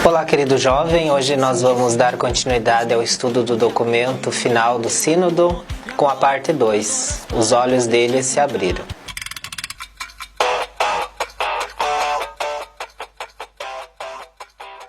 Olá, querido jovem, hoje nós vamos dar continuidade ao estudo do documento final do Sínodo com a parte 2, os olhos dele se abriram.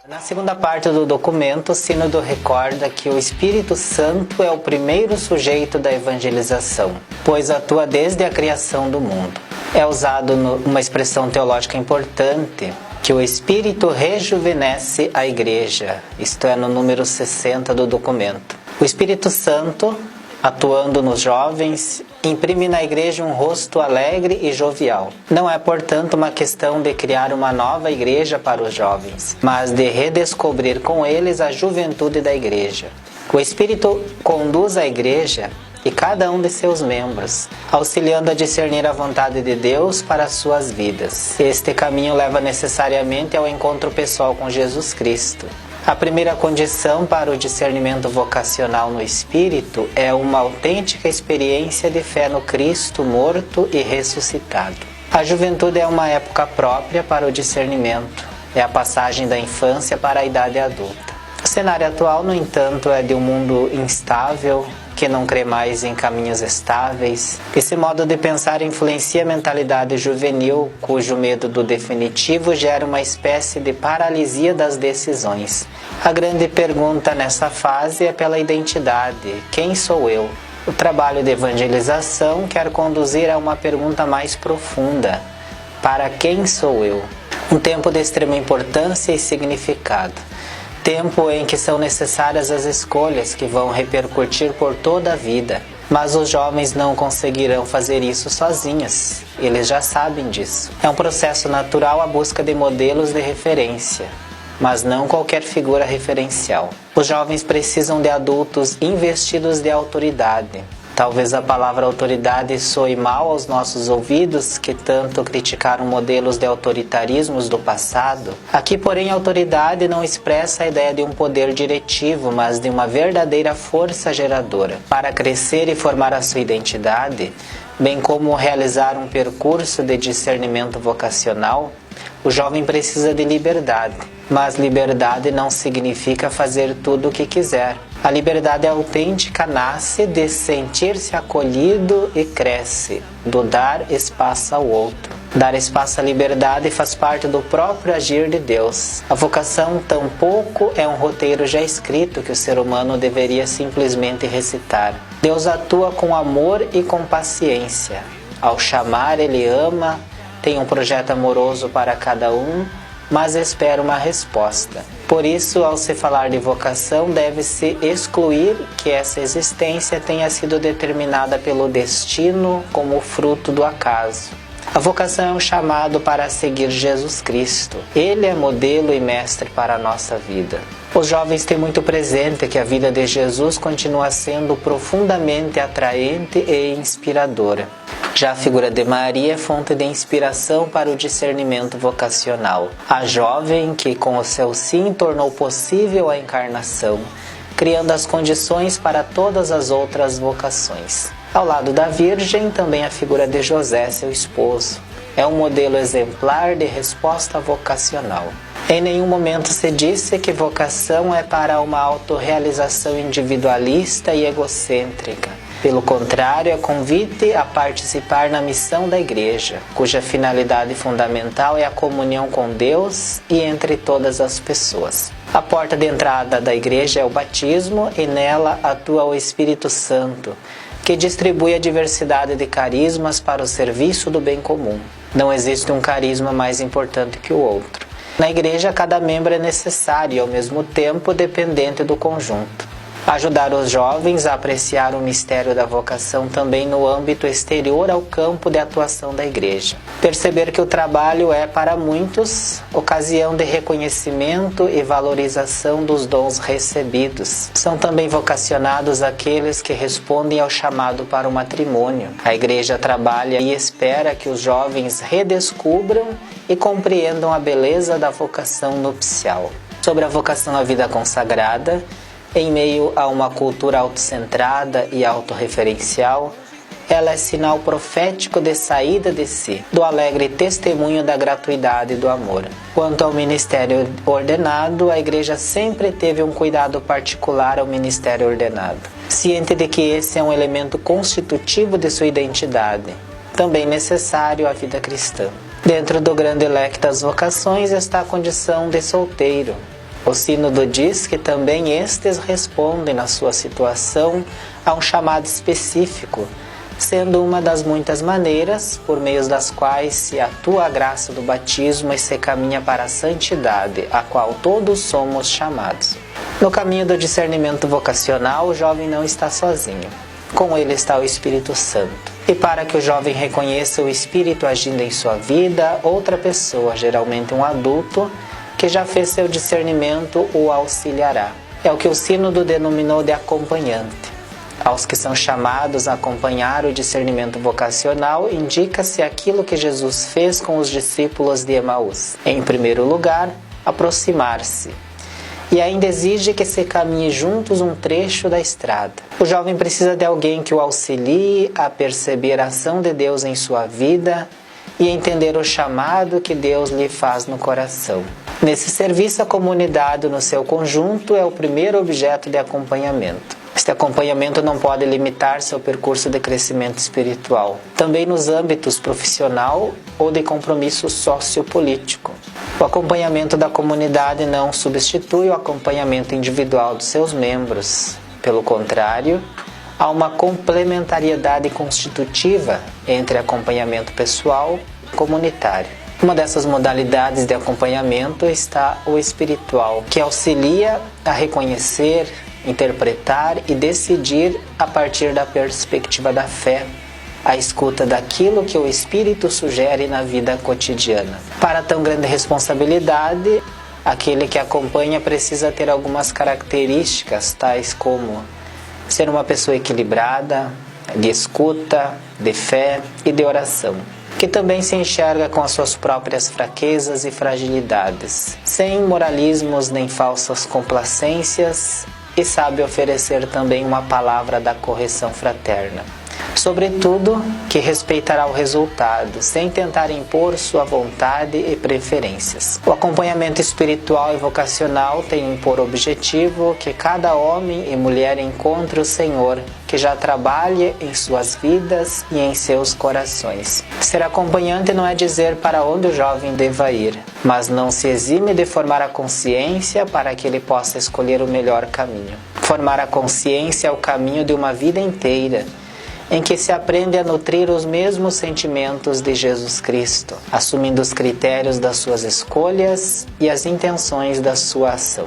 Na segunda parte do documento, o Sínodo recorda que o Espírito Santo é o primeiro sujeito da evangelização, pois atua desde a criação do mundo. É usado uma expressão teológica importante, que o Espírito rejuvenesce a Igreja, isto é, no número 60 do documento. O Espírito Santo, atuando nos jovens, imprime na Igreja um rosto alegre e jovial. Não é, portanto, uma questão de criar uma nova Igreja para os jovens, mas de redescobrir com eles a juventude da Igreja. O Espírito conduz a Igreja e cada um de seus membros, auxiliando a discernir a vontade de Deus para as suas vidas. Este caminho leva necessariamente ao encontro pessoal com Jesus Cristo. A primeira condição para o discernimento vocacional no Espírito é uma autêntica experiência de fé no Cristo morto e ressuscitado. A juventude é uma época própria para o discernimento, é a passagem da infância para a idade adulta. O cenário atual, no entanto, é de um mundo instável, que não crê mais em caminhos estáveis. Esse modo de pensar influencia a mentalidade juvenil, cujo medo do definitivo gera uma espécie de paralisia das decisões. A grande pergunta nessa fase é pela identidade: quem sou eu? O trabalho de evangelização quer conduzir a uma pergunta mais profunda: para quem sou eu? Um tempo de extrema importância e significado. Tempo em que são necessárias as escolhas que vão repercutir por toda a vida. Mas os jovens não conseguirão fazer isso sozinhos. Eles já sabem disso. É um processo natural a busca de modelos de referência, mas não qualquer figura referencial. Os jovens precisam de adultos investidos de autoridade. Talvez a palavra autoridade soe mal aos nossos ouvidos, que tanto criticaram modelos de autoritarismos do passado. Aqui, porém, a autoridade não expressa a ideia de um poder diretivo, mas de uma verdadeira força geradora. Para crescer e formar a sua identidade, bem como realizar um percurso de discernimento vocacional, o jovem precisa de liberdade. Mas liberdade não significa fazer tudo o que quiser. A liberdade autêntica nasce de sentir-se acolhido e cresce, do dar espaço ao outro. Dar espaço à liberdade faz parte do próprio agir de Deus. A vocação tampouco é um roteiro já escrito que o ser humano deveria simplesmente recitar. Deus atua com amor e com paciência. Ao chamar, Ele ama, tem um projeto amoroso para cada um, mas espera uma resposta. Por isso, ao se falar de vocação, deve-se excluir que essa existência tenha sido determinada pelo destino como fruto do acaso. A vocação é um chamado para seguir Jesus Cristo. Ele é modelo e mestre para a nossa vida. Os jovens têm muito presente que a vida de Jesus continua sendo profundamente atraente e inspiradora. Já a figura de Maria é fonte de inspiração para o discernimento vocacional. A jovem que com o seu sim tornou possível a encarnação, criando as condições para todas as outras vocações. Ao lado da Virgem, também a figura de José, seu esposo. É um modelo exemplar de resposta vocacional. Em nenhum momento se disse que vocação é para uma autorrealização individualista e egocêntrica. Pelo contrário, é convite a participar na missão da Igreja, cuja finalidade fundamental é a comunhão com Deus e entre todas as pessoas. A porta de entrada da Igreja é o batismo e nela atua o Espírito Santo, que distribui a diversidade de carismas para o serviço do bem comum. Não existe um carisma mais importante que o outro. Na Igreja, cada membro é necessário e, ao mesmo tempo, dependente do conjunto. Ajudar os jovens a apreciar o mistério da vocação também no âmbito exterior ao campo de atuação da Igreja. Perceber que o trabalho é, para muitos, ocasião de reconhecimento e valorização dos dons recebidos. São também vocacionados aqueles que respondem ao chamado para o matrimônio. A Igreja trabalha e espera que os jovens redescubram e compreendam a beleza da vocação nupcial. Sobre a vocação à vida consagrada, em meio a uma cultura autocentrada e autorreferencial, Ela é sinal profético de saída de si, do alegre testemunho da gratuidade e do amor. Quanto ao ministério ordenado, a Igreja sempre teve um cuidado particular ao ministério ordenado, ciente de que esse é um elemento constitutivo de sua identidade, também necessário à vida cristã. Dentro do grande leque das vocações está a condição de solteiro. O Sínodo diz que também estes respondem na sua situação a um chamado específico, sendo uma das muitas maneiras por meio das quais se atua a graça do batismo e se caminha para a santidade, a qual todos somos chamados. No caminho do discernimento vocacional, o jovem não está sozinho. Com ele está o Espírito Santo. E para que o jovem reconheça o Espírito agindo em sua vida, outra pessoa, geralmente um adulto, que já fez seu discernimento, o auxiliará. É o que o Sínodo denominou de acompanhante. Aos que são chamados a acompanhar o discernimento vocacional, indica-se aquilo que Jesus fez com os discípulos de Emaús. Em primeiro lugar, aproximar-se. E ainda exige que se caminhe juntos um trecho da estrada. O jovem precisa de alguém que o auxilie a perceber a ação de Deus em sua vida e entender o chamado que Deus lhe faz no coração. Nesse serviço, a comunidade no seu conjunto é o primeiro objeto de acompanhamento. Este acompanhamento não pode limitar-se ao percurso de crescimento espiritual, também nos âmbitos profissional ou de compromisso sociopolítico. O acompanhamento da comunidade não substitui o acompanhamento individual dos seus membros. Pelo contrário, há uma complementariedade constitutiva entre acompanhamento pessoal e comunitário. Uma dessas modalidades de acompanhamento está o espiritual, que auxilia a reconhecer, interpretar e decidir a partir da perspectiva da fé, a escuta daquilo que o Espírito sugere na vida cotidiana. Para tão grande responsabilidade, aquele que acompanha precisa ter algumas características, tais como ser uma pessoa equilibrada, de escuta, de fé e de oração, que também se enxerga com as suas próprias fraquezas e fragilidades, sem moralismos nem falsas complacências, e sabe oferecer também uma palavra da correção fraterna. Sobretudo, que respeitará o resultado, sem tentar impor sua vontade e preferências. O acompanhamento espiritual e vocacional tem por objetivo que cada homem e mulher encontre o Senhor, que já trabalhe em suas vidas e em seus corações. Ser acompanhante não é dizer para onde o jovem deva ir, mas não se exime de formar a consciência para que ele possa escolher o melhor caminho. Formar a consciência é o caminho de uma vida inteira, em que se aprende a nutrir os mesmos sentimentos de Jesus Cristo, assumindo os critérios das suas escolhas e as intenções da sua ação.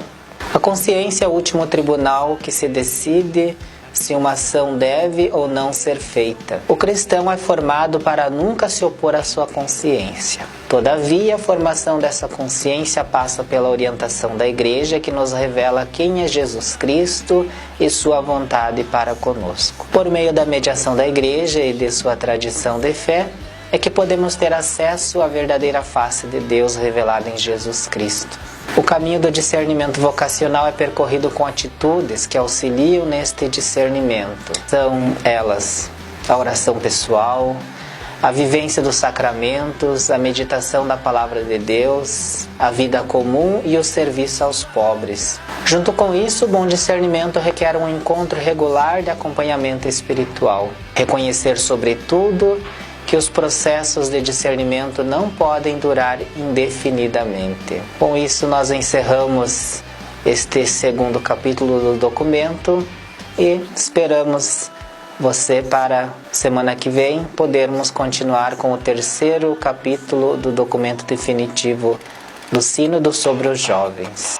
A consciência é o último tribunal que se decide se uma ação deve ou não ser feita. O cristão é formado para nunca se opor à sua consciência. Todavia, a formação dessa consciência passa pela orientação da Igreja, que nos revela quem é Jesus Cristo e sua vontade para conosco. Por meio da mediação da Igreja e de sua tradição de fé, é que podemos ter acesso à verdadeira face de Deus revelada em Jesus Cristo. O caminho do discernimento vocacional é percorrido com atitudes que auxiliam neste discernimento. São elas a oração pessoal, a vivência dos sacramentos, a meditação da palavra de Deus, a vida comum e o serviço aos pobres. Junto com isso, o bom discernimento requer um encontro regular de acompanhamento espiritual. Reconhecer, sobretudo, que os processos de discernimento não podem durar indefinidamente. Com isso, nós encerramos este segundo capítulo do documento e esperamos você para semana que vem podermos continuar com o terceiro capítulo do documento definitivo do Sínodo sobre os jovens.